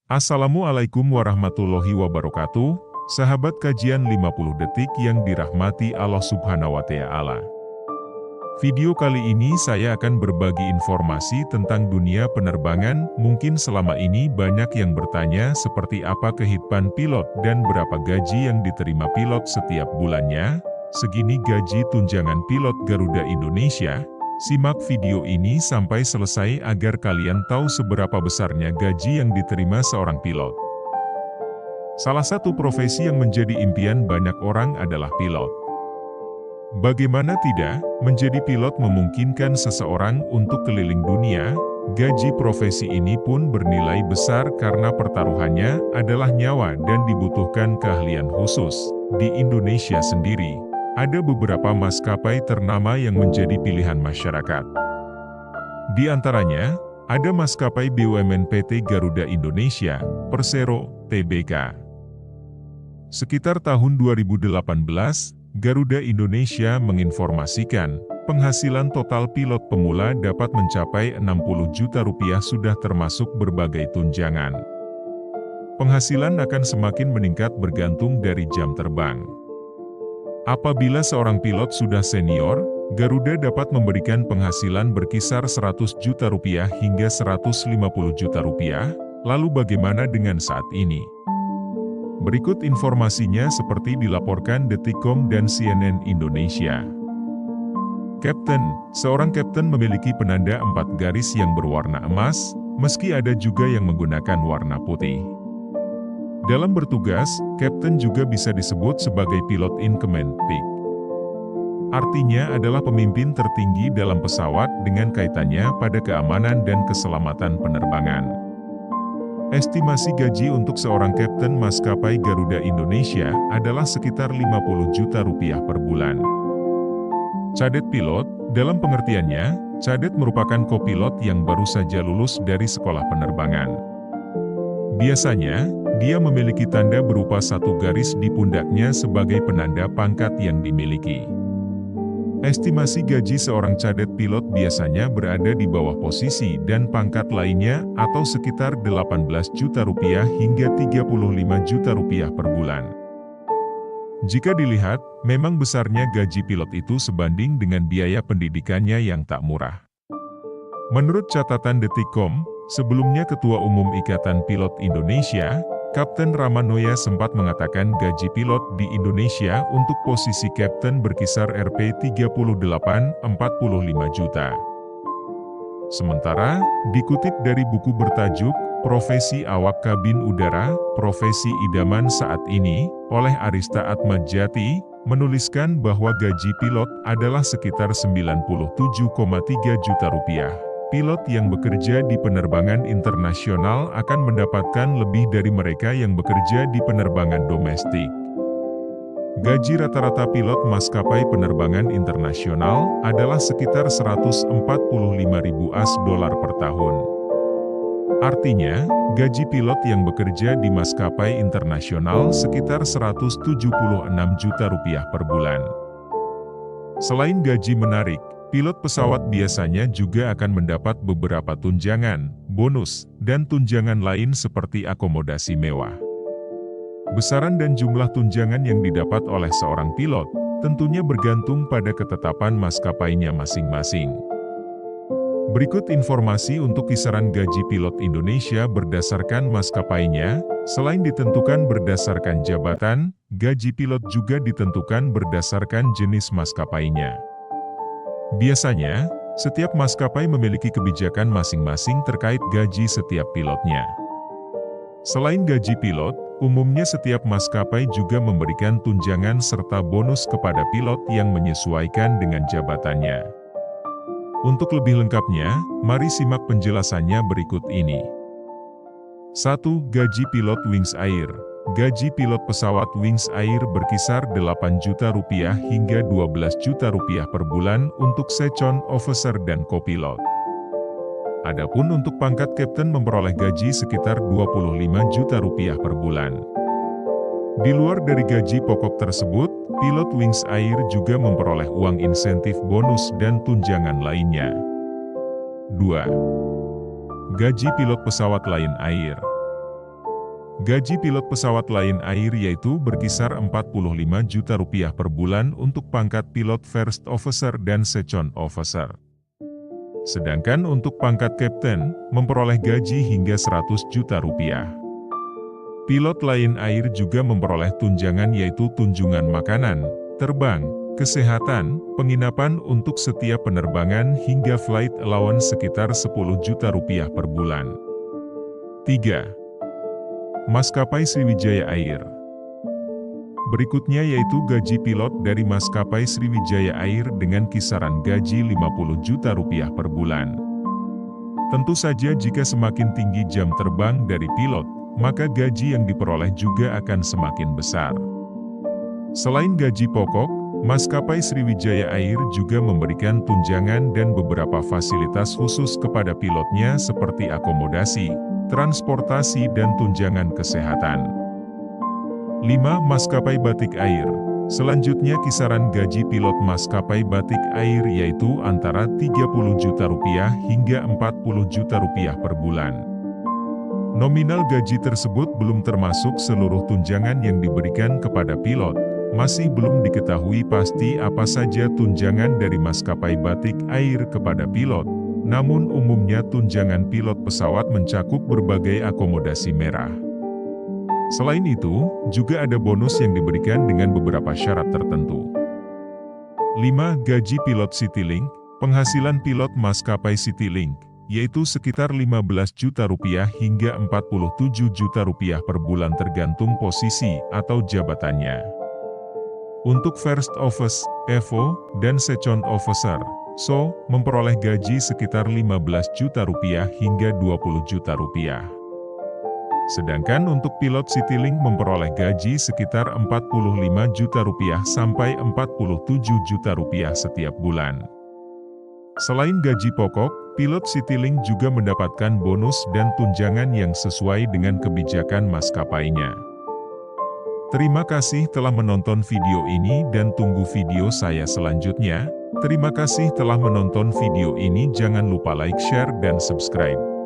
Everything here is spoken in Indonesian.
Assalamualaikum warahmatullahi wabarakatuh, sahabat kajian 50 detik yang dirahmati Allah Subhanahu wa Ta'ala. Video kali ini saya akan berbagi informasi tentang dunia penerbangan. Mungkin selama ini banyak yang bertanya seperti apa kehidupan pilot dan berapa gaji yang diterima pilot setiap bulannya. Segini gaji tunjangan pilot Garuda Indonesia. Simak video ini sampai selesai agar kalian tahu seberapa besarnya gaji yang diterima seorang pilot. Salah satu profesi yang menjadi impian banyak orang adalah pilot. Bagaimana tidak, menjadi pilot memungkinkan seseorang untuk keliling dunia. Gaji profesi ini pun bernilai besar karena pertaruhannya adalah nyawa dan dibutuhkan keahlian khusus. Di Indonesia sendiri, ada beberapa maskapai ternama yang menjadi pilihan masyarakat. Di antaranya, ada maskapai BUMN PT Garuda Indonesia, Persero, Tbk. Sekitar tahun 2018, Garuda Indonesia menginformasikan, penghasilan total pilot pemula dapat mencapai 60 juta rupiah sudah termasuk berbagai tunjangan. Penghasilan akan semakin meningkat bergantung dari jam terbang. Apabila seorang pilot sudah senior, Garuda dapat memberikan penghasilan berkisar 100 juta rupiah hingga 150 juta rupiah. Lalu bagaimana dengan saat ini? Berikut informasinya seperti dilaporkan Detikcom dan CNN Indonesia. Kapten, seorang kapten memiliki penanda 4 garis yang berwarna emas, meski ada juga yang menggunakan warna putih. Dalam bertugas, kapten juga bisa disebut sebagai pilot in command peak. Artinya adalah pemimpin tertinggi dalam pesawat dengan kaitannya pada keamanan dan keselamatan penerbangan. Estimasi gaji untuk seorang kapten maskapai Garuda Indonesia adalah sekitar 50 juta rupiah per bulan. Cadet pilot, dalam pengertiannya, cadet merupakan kopilot yang baru saja lulus dari sekolah penerbangan. Biasanya, dia memiliki tanda berupa 1 garis di pundaknya sebagai penanda pangkat yang dimiliki. Estimasi gaji seorang cadet pilot biasanya berada di bawah posisi dan pangkat lainnya atau sekitar 18 juta rupiah hingga 35 juta rupiah per bulan. Jika dilihat, memang besarnya gaji pilot itu sebanding dengan biaya pendidikannya yang tak murah. Menurut catatan Detikcom, sebelumnya Ketua Umum Ikatan Pilot Indonesia, Kapten Ramanoya sempat mengatakan gaji pilot di Indonesia untuk posisi kapten berkisar Rp38-45 juta. Sementara, dikutip dari buku bertajuk, Profesi Awak Kabin Udara, Profesi Idaman Saat Ini, oleh Arista Atmajati, menuliskan bahwa gaji pilot adalah sekitar 97,3 juta rupiah. Pilot yang bekerja di penerbangan internasional akan mendapatkan lebih dari mereka yang bekerja di penerbangan domestik. Gaji rata-rata pilot maskapai penerbangan internasional adalah sekitar 145.000 US$ per tahun. Artinya, gaji pilot yang bekerja di maskapai internasional sekitar 176 juta rupiah per bulan. Selain gaji menarik, pilot pesawat biasanya juga akan mendapat beberapa tunjangan, bonus, dan tunjangan lain seperti akomodasi mewah. Besaran dan jumlah tunjangan yang didapat oleh seorang pilot tentunya bergantung pada ketetapan maskapainya masing-masing. Berikut informasi untuk kisaran gaji pilot Indonesia berdasarkan maskapainya. Selain ditentukan berdasarkan jabatan, gaji pilot juga ditentukan berdasarkan jenis maskapainya. Biasanya, setiap maskapai memiliki kebijakan masing-masing terkait gaji setiap pilotnya. Selain gaji pilot, umumnya setiap maskapai juga memberikan tunjangan serta bonus kepada pilot yang menyesuaikan dengan jabatannya. Untuk lebih lengkapnya, mari simak penjelasannya berikut ini. 1. Gaji pilot Wings Air. Gaji pilot pesawat Wings Air berkisar 8 juta rupiah hingga 12 juta rupiah per bulan untuk second officer dan kopilot. Adapun untuk pangkat kapten memperoleh gaji sekitar 25 juta rupiah per bulan. Di luar dari gaji pokok tersebut, pilot Wings Air juga memperoleh uang insentif bonus dan tunjangan lainnya. 2. Gaji pilot pesawat Lion Air. Gaji pilot pesawat Lion Air yaitu berkisar Rp45 juta per bulan untuk pangkat pilot First Officer dan Second Officer. Sedangkan untuk pangkat Kapten, memperoleh gaji hingga Rp100 juta. Pilot Lion Air juga memperoleh tunjangan yaitu tunjangan makanan, terbang, kesehatan, penginapan untuk setiap penerbangan hingga flight allowance sekitar Rp10 juta per bulan. 3. Maskapai Sriwijaya Air. Berikutnya yaitu gaji pilot dari maskapai Sriwijaya Air dengan kisaran gaji Rp50 juta per bulan. Tentu saja jika semakin tinggi jam terbang dari pilot, maka gaji yang diperoleh juga akan semakin besar. Selain gaji pokok, maskapai Sriwijaya Air juga memberikan tunjangan dan beberapa fasilitas khusus kepada pilotnya seperti akomodasi, transportasi dan tunjangan kesehatan. 5. Maskapai Batik Air. Selanjutnya kisaran gaji pilot maskapai Batik Air yaitu antara Rp30 juta hingga Rp40 juta per bulan. Nominal gaji tersebut belum termasuk seluruh tunjangan yang diberikan kepada pilot. Masih belum diketahui pasti apa saja tunjangan dari maskapai Batik Air kepada pilot. Namun umumnya tunjangan pilot pesawat mencakup berbagai akomodasi mewah. Selain itu, juga ada bonus yang diberikan dengan beberapa syarat tertentu. 5. Gaji pilot Citylink. Penghasilan pilot maskapai Citylink, yaitu sekitar Rp15 juta hingga Rp47 juta per bulan tergantung posisi atau jabatannya. Untuk First Officer, EVO, dan Second Officer, SO, memperoleh gaji sekitar Rp15 juta hingga Rp20 juta. Sedangkan untuk pilot Citylink memperoleh gaji sekitar Rp45 juta sampai Rp47 juta setiap bulan. Selain gaji pokok, pilot Citylink juga mendapatkan bonus dan tunjangan yang sesuai dengan kebijakan maskapainya. Terima kasih telah menonton video ini dan tunggu video saya selanjutnya. Terima kasih telah menonton video ini, jangan lupa like, share, dan subscribe.